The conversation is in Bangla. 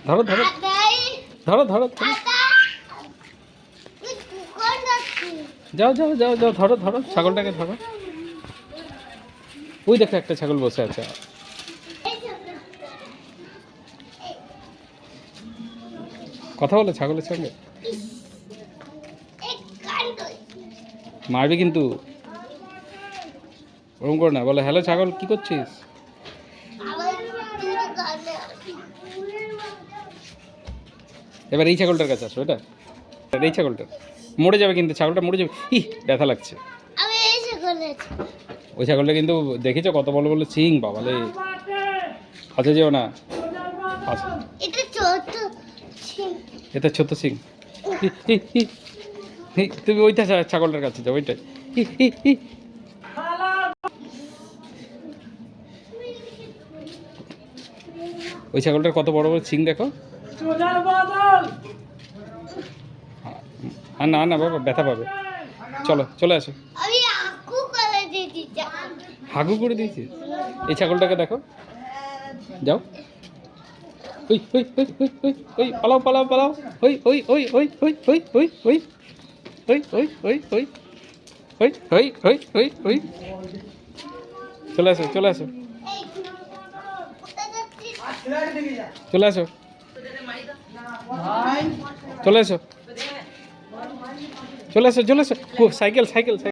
ধরো ধরো ধরো ধরো ধরো। যাও যাও যাও যাও, ধরো ধরো ছাগলটাকে ধরো। ওই দেখো একটা ছাগল বসে আছে। কথা বলো ছাগলের সঙ্গে। মারবি কিন্তু, ওরকম করো না। বলে হ্যালো ছাগল, কি করছিস? এবার এই ছাগলটার কাছে আসো। এটা এই ছাগলটা মরে যাবে কিন্তু, ছাগলটা মরে যাবে। ব্যথা লাগছে। ওই ছাগলটা কিন্তু দেখেছো কত বড় বড় সিং, বাবালে। কাছে যেও না। আচ্ছা, এটা ছোট সিং। তুমি ওইটা ছাগলটার কাছে যাও, ওইটাই। ওই ছাগলটার কত বড় বড় সিং দেখো। আর না না বাবা, ব্যথা পাবে। চলো চলে আসো। হাগু করে দিয়েছিস? এই ছাগলটাকে দেখো, যাও। ওই ওই ওই ওই ওই ওই পালাও পালাও পালাও। ওই ওই ওই ওই ওই ওই ওই ওই ওই ওই ওই ওই ওই ওই ওই ওই ওই। চলে আসো চলে আসো চলে আসো চলে আসো চলে আসো চলে আসো। Cycle cycle cycle.